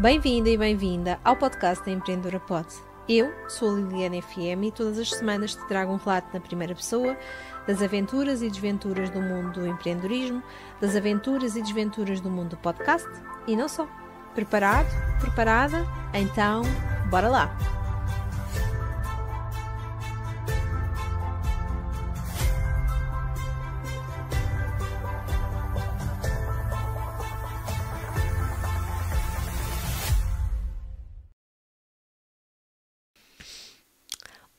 Bem-vinda e bem-vinda ao podcast da Empreendedora Pod. Eu sou a Liliana FM e todas as semanas te trago um relato na primeira pessoa das aventuras e desventuras do mundo do empreendedorismo, das aventuras e desventuras do mundo do podcast e não só. Preparado? Preparada? Então, bora lá!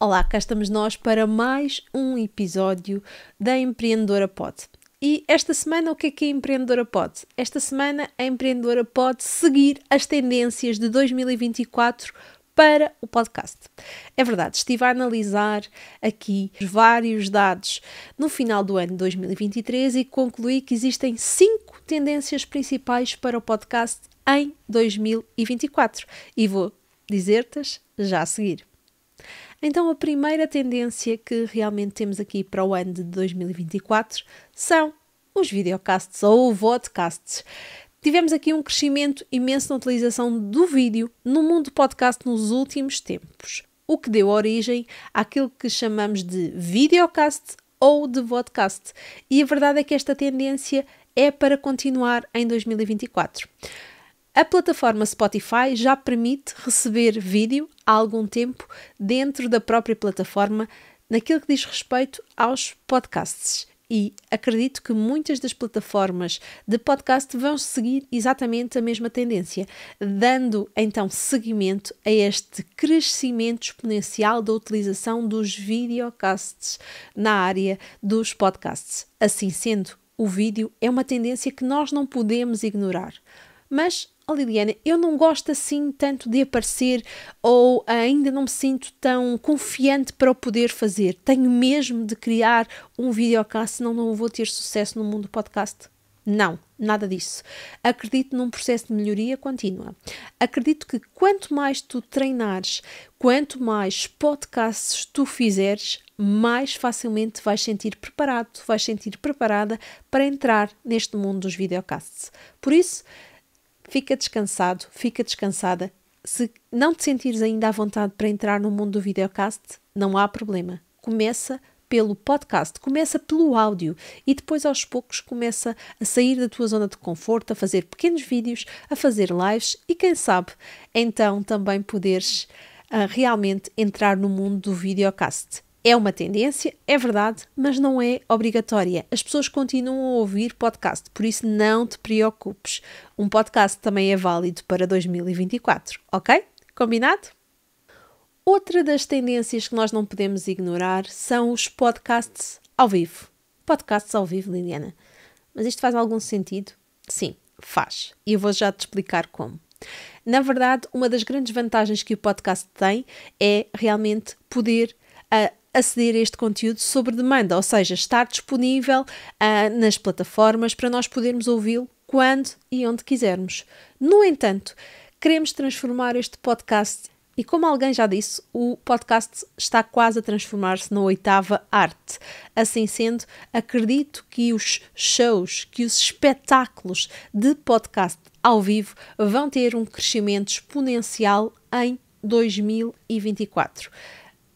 Olá, cá estamos nós para mais um episódio da Empreendedora Pod. E esta semana o que é a Empreendedora Pod? Esta semana a Empreendedora pode seguir as tendências de 2024 para o podcast. É verdade, estive a analisar aqui vários dados no final do ano de 2023 e concluí que existem 5 tendências principais para o podcast em 2024. E vou dizer-te-as já a seguir. Então, a primeira tendência que realmente temos aqui para o ano de 2024 são os videocasts ou podcasts. Tivemos aqui um crescimento imenso na utilização do vídeo no mundo podcast nos últimos tempos, o que deu origem àquilo que chamamos de videocast ou de podcast. E a verdade é que esta tendência é para continuar em 2024. A plataforma Spotify já permite receber vídeo há algum tempo dentro da própria plataforma naquilo que diz respeito aos podcasts. E acredito que muitas das plataformas de podcast vão seguir exatamente a mesma tendência, dando então seguimento a este crescimento exponencial da utilização dos videocasts na área dos podcasts. Assim sendo, o vídeo é uma tendência que nós não podemos ignorar. Mas, Liliana, eu não gosto assim tanto de aparecer ou ainda não me sinto tão confiante para o poder fazer. Tenho mesmo de criar um videocast, senão não vou ter sucesso no mundo do podcast. Não, nada disso. Acredito num processo de melhoria contínua. Acredito que quanto mais tu treinares, quanto mais podcasts tu fizeres, mais facilmente vais sentir preparado, vais sentir preparada para entrar neste mundo dos videocasts. Por isso, fica descansado, fica descansada. Se não te sentires ainda à vontade para entrar no mundo do videocast, não há problema. Começa pelo podcast, começa pelo áudio e depois aos poucos começa a sair da tua zona de conforto, a fazer pequenos vídeos, a fazer lives e quem sabe, então também poderes realmente entrar no mundo do videocast. É uma tendência, é verdade, mas não é obrigatória. As pessoas continuam a ouvir podcast, por isso não te preocupes. Um podcast também é válido para 2024, ok? Combinado? Outra das tendências que nós não podemos ignorar são os podcasts ao vivo. Podcasts ao vivo, Liliana. Mas isto faz algum sentido? Sim, faz. E eu vou já te explicar como. Na verdade, uma das grandes vantagens que o podcast tem é realmente poder aceder a este conteúdo sobre demanda, ou seja, estar disponível nas plataformas para nós podermos ouvi-lo quando e onde quisermos. No entanto, queremos transformar este podcast e, como alguém já disse, o podcast está quase a transformar-se na 8ª arte. Assim sendo, acredito que os shows, que os espetáculos de podcast ao vivo vão ter um crescimento exponencial em 2024.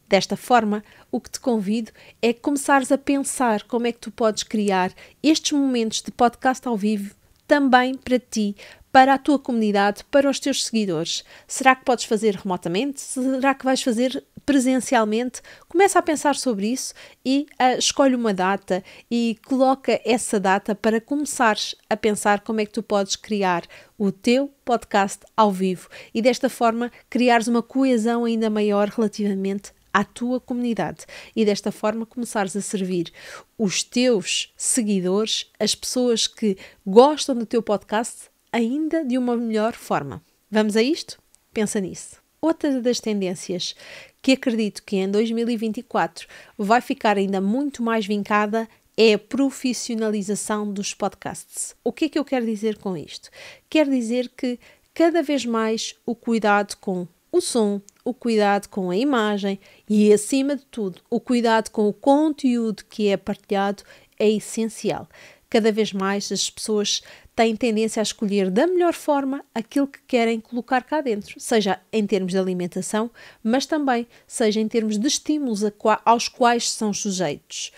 Desta forma, o que te convido é começares a pensar como é que tu podes criar estes momentos de podcast ao vivo também para ti, para a tua comunidade, para os teus seguidores. Será que podes fazer remotamente? Será que vais fazer presencialmente? Começa a pensar sobre isso e escolhe uma data e coloca essa data para começares a pensar como é que tu podes criar o teu podcast ao vivo e desta forma criares uma coesão ainda maior relativamente à tua comunidade e desta forma começares a servir os teus seguidores, as pessoas que gostam do teu podcast, ainda de uma melhor forma. Vamos a isto? Pensa nisso. Outra das tendências que acredito que em 2024 vai ficar ainda muito mais vincada é a profissionalização dos podcasts. O que é que eu quero dizer com isto? Quero dizer que cada vez mais o cuidado com o som, o cuidado com a imagem e, acima de tudo, o cuidado com o conteúdo que é partilhado é essencial. Cada vez mais as pessoas têm tendência a escolher da melhor forma aquilo que querem colocar cá dentro, seja em termos de alimentação, mas também seja em termos de estímulos aos quais são sujeitos,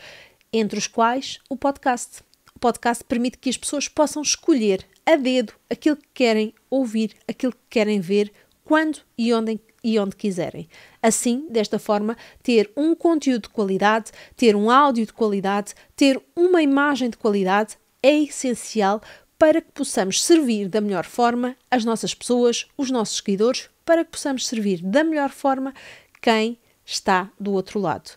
entre os quais o podcast. O podcast permite que as pessoas possam escolher a dedo aquilo que querem ouvir, aquilo que querem ver, quando e onde quiserem. Assim, desta forma, ter um conteúdo de qualidade, ter um áudio de qualidade, ter uma imagem de qualidade é essencial para que possamos servir da melhor forma as nossas pessoas, os nossos seguidores, para que possamos servir da melhor forma quem está do outro lado.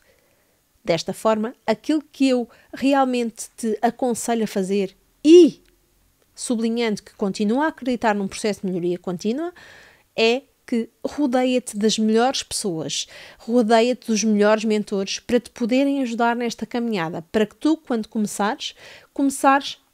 Desta forma, aquilo que eu realmente te aconselho a fazer e, sublinhando que continuo a acreditar num processo de melhoria contínua, é que rodeia-te das melhores pessoas, rodeia-te dos melhores mentores para te poderem ajudar nesta caminhada, para que tu, quando começares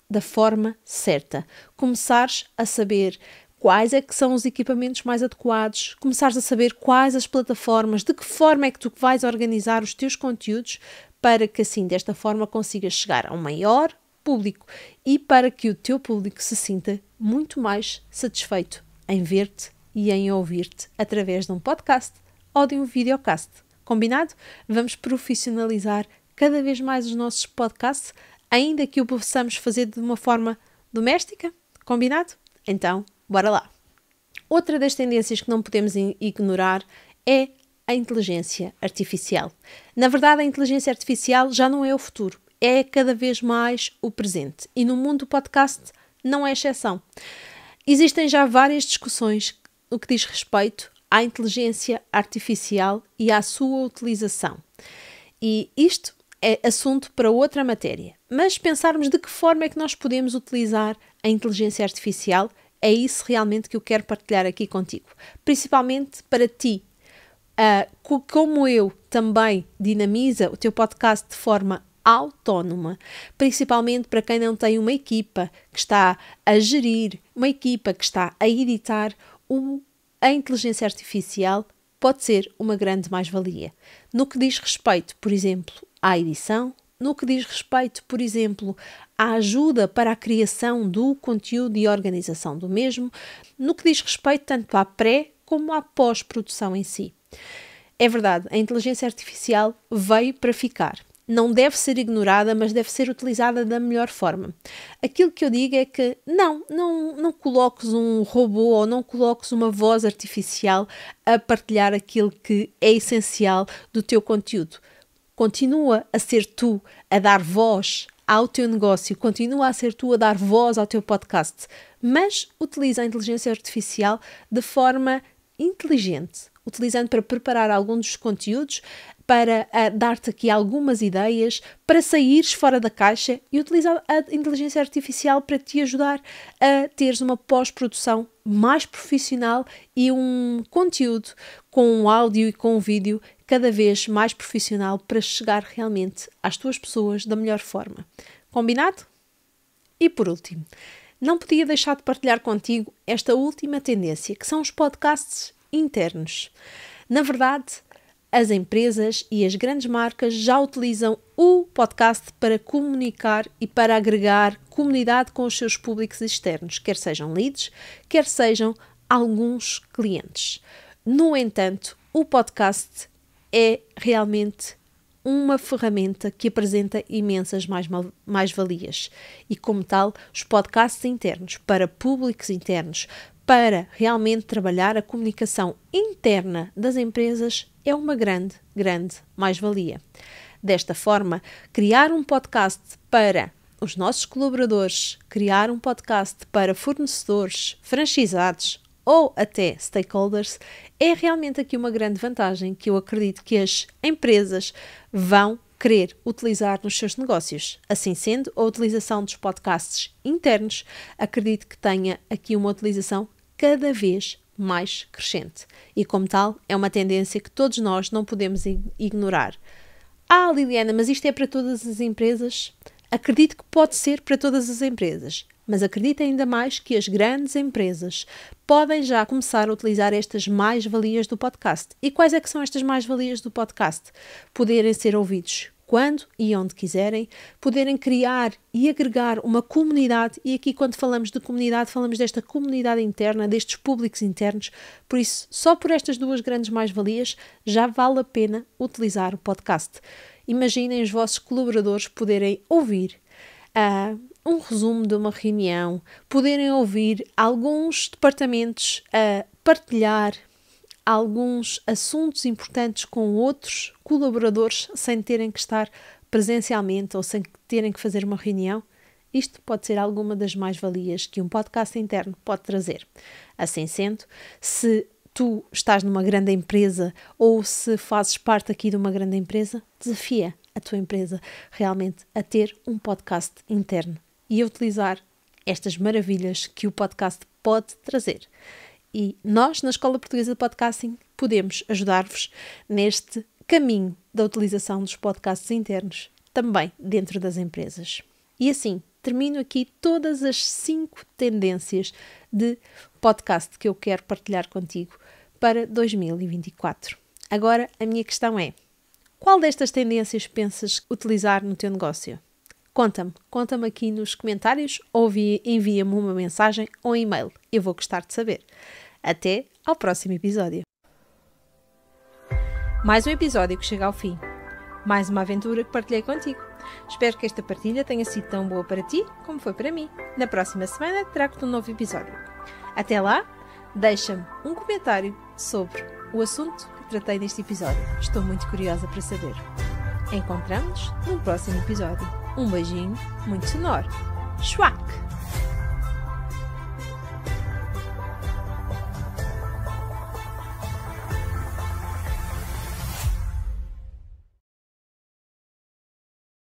da forma certa, começares a saber quais é que são os equipamentos mais adequados, começares a saber quais as plataformas, de que forma é que tu vais organizar os teus conteúdos para que assim, desta forma, consigas chegar a um maior público e para que o teu público se sinta muito mais satisfeito em ver-te e em ouvir-te através de um podcast ou de um videocast. Combinado? Vamos profissionalizar cada vez mais os nossos podcasts, ainda que o possamos fazer de uma forma doméstica. Combinado? Então, bora lá! Outra das tendências que não podemos ignorar é a inteligência artificial. Na verdade, a inteligência artificial já não é o futuro, é cada vez mais o presente. E no mundo do podcast não é exceção. Existem já várias discussões no que diz respeito à inteligência artificial e à sua utilização. E isto é assunto para outra matéria. Mas pensarmos de que forma é que nós podemos utilizar a inteligência artificial, é isso realmente que eu quero partilhar aqui contigo. Principalmente para ti. Como eu também dinamiza o teu podcast de forma autónoma, principalmente para quem não tem uma equipa que está a gerir, uma equipa que está a editar, a inteligência artificial pode ser uma grande mais-valia. No que diz respeito, por exemplo, à edição, no que diz respeito, por exemplo, à ajuda para a criação do conteúdo e organização do mesmo, no que diz respeito tanto à pré como à pós-produção em si. É verdade, a inteligência artificial veio para ficar. Não deve ser ignorada, mas deve ser utilizada da melhor forma. Aquilo que eu digo é que não coloques um robô ou não coloques uma voz artificial a partilhar aquilo que é essencial do teu conteúdo. Continua a ser tu a dar voz ao teu negócio, continua a ser tu a dar voz ao teu podcast, mas utiliza a inteligência artificial de forma inteligente, utilizando para preparar alguns dos conteúdos, para dar-te aqui algumas ideias, para saíres fora da caixa e utilizar a inteligência artificial para te ajudar a teres uma pós-produção mais profissional e um conteúdo com um áudio e com um vídeo cada vez mais profissional para chegar realmente às tuas pessoas da melhor forma. Combinado? E por último, não podia deixar de partilhar contigo esta última tendência, que são os podcasts internos. Na verdade, as empresas e as grandes marcas já utilizam o podcast para comunicar e para agregar comunidade com os seus públicos externos, quer sejam leads, quer sejam alguns clientes. No entanto, o podcast é realmente uma ferramenta que apresenta imensas mais-valias e, como tal, os podcasts internos para públicos internos, para realmente trabalhar a comunicação interna das empresas é uma grande mais-valia. Desta forma, criar um podcast para os nossos colaboradores, criar um podcast para fornecedores, franchisados ou até stakeholders é realmente aqui uma grande vantagem que eu acredito que as empresas vão querer utilizar nos seus negócios. Assim sendo, a utilização dos podcasts internos acredito que tenha aqui uma utilização cada vez mais crescente. E como tal, é uma tendência que todos nós não podemos ignorar. Liliana, mas isto é para todas as empresas? Acredito que pode ser para todas as empresas, mas acredito ainda mais que as grandes empresas podem já começar a utilizar estas mais-valias do podcast. E quais é que são estas mais-valias do podcast? Poderem ser ouvidos quando e onde quiserem, poderem criar e agregar uma comunidade, e aqui quando falamos de comunidade, falamos desta comunidade interna, destes públicos internos, por isso, só por estas duas grandes mais-valias, já vale a pena utilizar o podcast. Imaginem os vossos colaboradores poderem ouvir um resumo de uma reunião, poderem ouvir alguns departamentos partilhar alguns assuntos importantes com outros colaboradores sem terem que estar presencialmente ou sem terem que fazer uma reunião. Isto pode ser alguma das mais-valias que um podcast interno pode trazer. Assim sendo, se tu estás numa grande empresa ou se fazes parte aqui de uma grande empresa, desafia a tua empresa realmente a ter um podcast interno e a utilizar estas maravilhas que o podcast pode trazer. E nós, na Escola Portuguesa de Podcasting, podemos ajudar-vos neste caminho da utilização dos podcasts internos, também dentro das empresas. E assim, termino aqui todas as 5 tendências de podcast que eu quero partilhar contigo para 2024. Agora, a minha questão é: qual destas tendências pensas utilizar no teu negócio? Conta-me aqui nos comentários ou envia-me uma mensagem ou e-mail. Eu vou gostar de saber. Até ao próximo episódio. Mais um episódio que chega ao fim. Mais uma aventura que partilhei contigo. Espero que esta partilha tenha sido tão boa para ti como foi para mim. Na próxima semana trago-te um novo episódio. Até lá, deixa-me um comentário sobre o assunto que tratei neste episódio. Estou muito curiosa para saber. Encontramos-nos no próximo episódio. Um beijinho muito sonoro. Schwack!